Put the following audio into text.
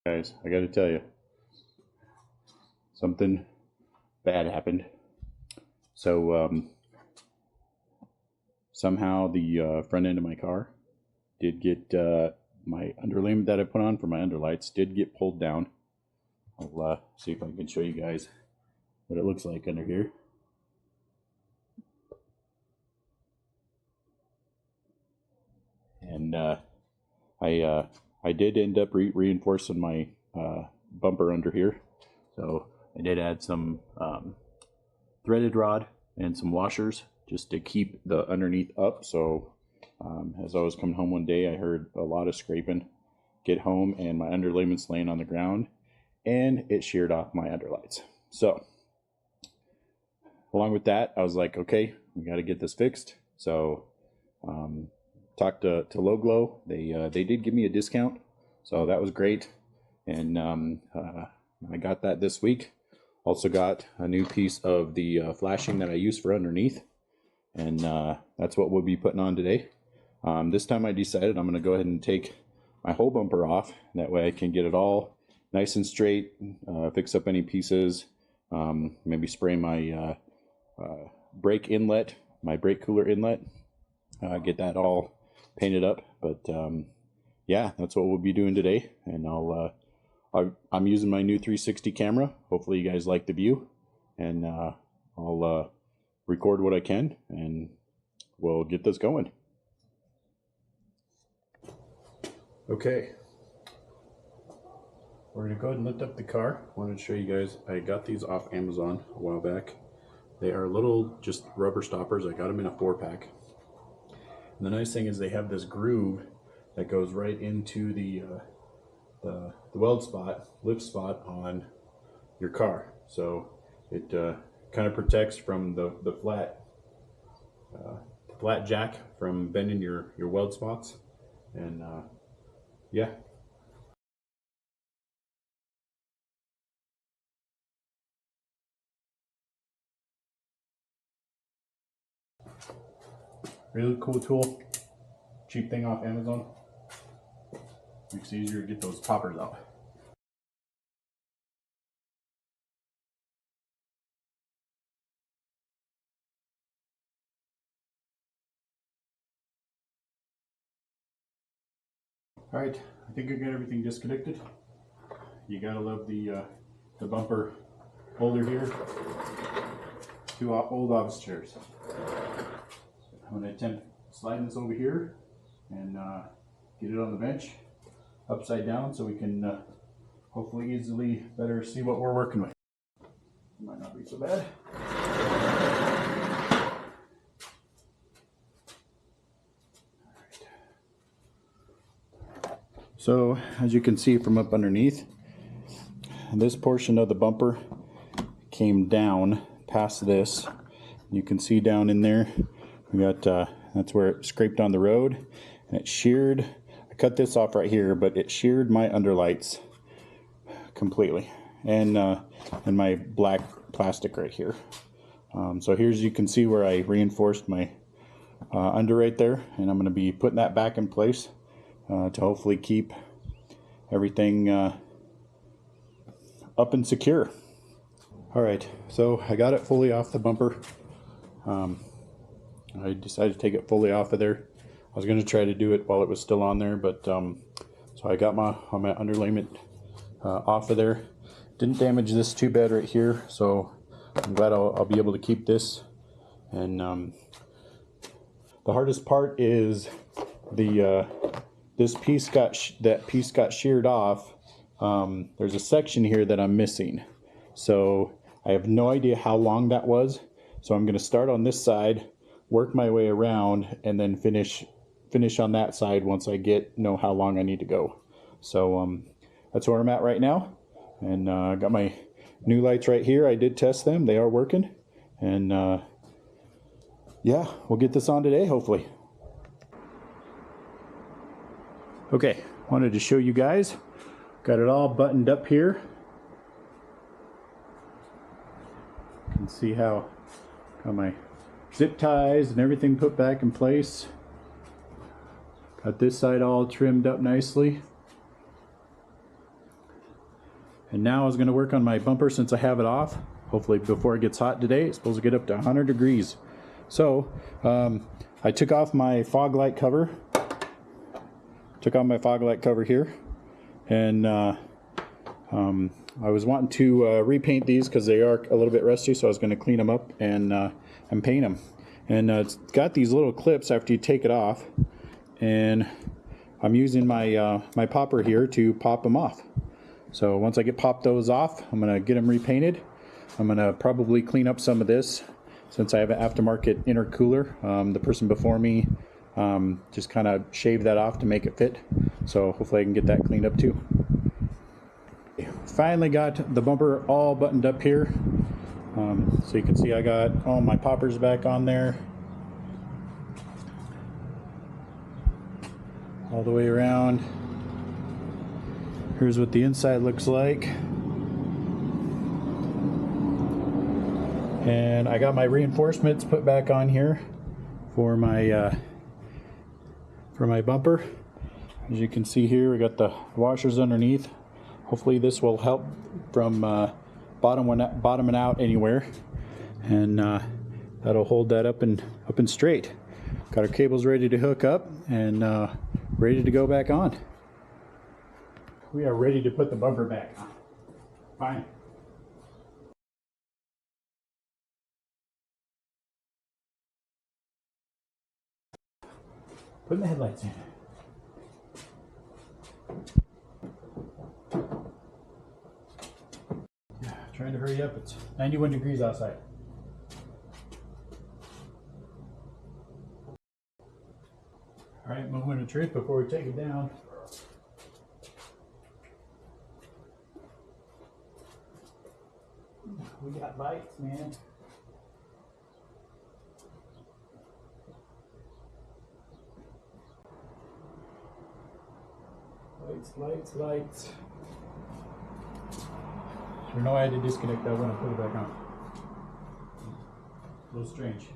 Guys, I gotta tell you, something bad happened. So somehow the front end of my car did get my underlayment that I put on for my underlights did get pulled down. I'll see if I can show you guys what it looks like under here. And I did end up reinforcing my bumper under here. So I did add some threaded rod and some washers just to keep the underneath up. So as I was coming home one day, I heard a lot of scraping. Get home and my underlayment's laying on the ground and it sheared off my underlights. So along with that, I was like, okay, we got to get this fixed. So talked to LowGlow. They did give me a discount, so that was great. And I got that this week. Also got a new piece of the flashing that I use for underneath, and that's what we'll be putting on today. This time I decided I'm going to go ahead and take my whole bumper off. That way I can get it all nice and straight, fix up any pieces, maybe spray my brake inlet, my brake cooler inlet, get that all painted up. But yeah, that's what we'll be doing today. And I'm using my new 360 camera. Hopefully you guys like the view, and I'll record what I can and we'll get this going. Okay, we're gonna go ahead and lift up the car. Wanted to show you guys, I got these off Amazon a while back. They are little just rubber stoppers. I got them in a 4-pack. And the nice thing is they have this groove that goes right into the weld spot, lift spot on your car. So it kind of protects from the flat jack from bending your weld spots. And yeah. Really cool tool. Cheap thing off Amazon. Makes it easier to get those poppers out. All right, I think I got everything disconnected. You gotta love the bumper holder here. 2 old office chairs. I'm gonna attempt sliding this over here and get it on the bench upside down so we can hopefully easily better see what we're working with. Might not be so bad. So as you can see from up underneath, this portion of the bumper came down past this. You can see down in there, we got that's where it scraped on the road and it sheared. I cut this off right here, but it sheared my underlights completely, and my black plastic right here. So here's, you can see where I reinforced my under right there, and I'm going to be putting that back in place to hopefully keep everything up and secure. All right, so I got it fully off the bumper. I decided to take it fully off of there. I was going to try to do it while it was still on there, but so I got my underlayment off of there. Didn't damage this too bad right here, so I'm glad I'll be able to keep this. And the hardest part is this piece got sheared off. There's a section here that I'm missing, so I have no idea how long that was. So I'm going to start on this side, work my way around, and then finish on that side once I know how long I need to go. So that's where I'm at right now. And I got my new lights right here. I did test them. They are working. And yeah, we'll get this on today, hopefully. Okay, wanted to show you guys. Got it all buttoned up here. You can see how got my zip ties and everything put back in place. Got this side all trimmed up nicely. And now I was going to work on my bumper since I have it off. Hopefully before it gets hot today. It's supposed to get up to 100 degrees. So I took off my fog light cover. Took off my fog light cover here. And I was wanting to repaint these because they are a little bit rusty. So I was going to clean them up and paint them. And it's got these little clips after you take it off. And I'm using my my popper here to pop them off. So once I pop those off, I'm going to get them repainted. I'm going to probably clean up some of this since I have an aftermarket intercooler. The person before me just kind of shaved that off to make it fit. So hopefully I can get that cleaned up too. Finally got the bumper all buttoned up here. So you can see I got all my poppers back on there. All the way around. Here's what the inside looks like. And I got my reinforcements put back on here for my bumper. As you can see here, we got the washers underneath. Hopefully this will help from bottoming out anywhere, and that'll hold that up and straight. Got our cables ready to hook up and ready to go back on. We are ready to put the bumper back on. Fine. Putting the headlights in. Trying to hurry up. It's 91 degrees outside. All right, moment of truth before we take it down. We got lights, man. Lights, lights. I don't know why I had to disconnect that when I put it back on. A little strange.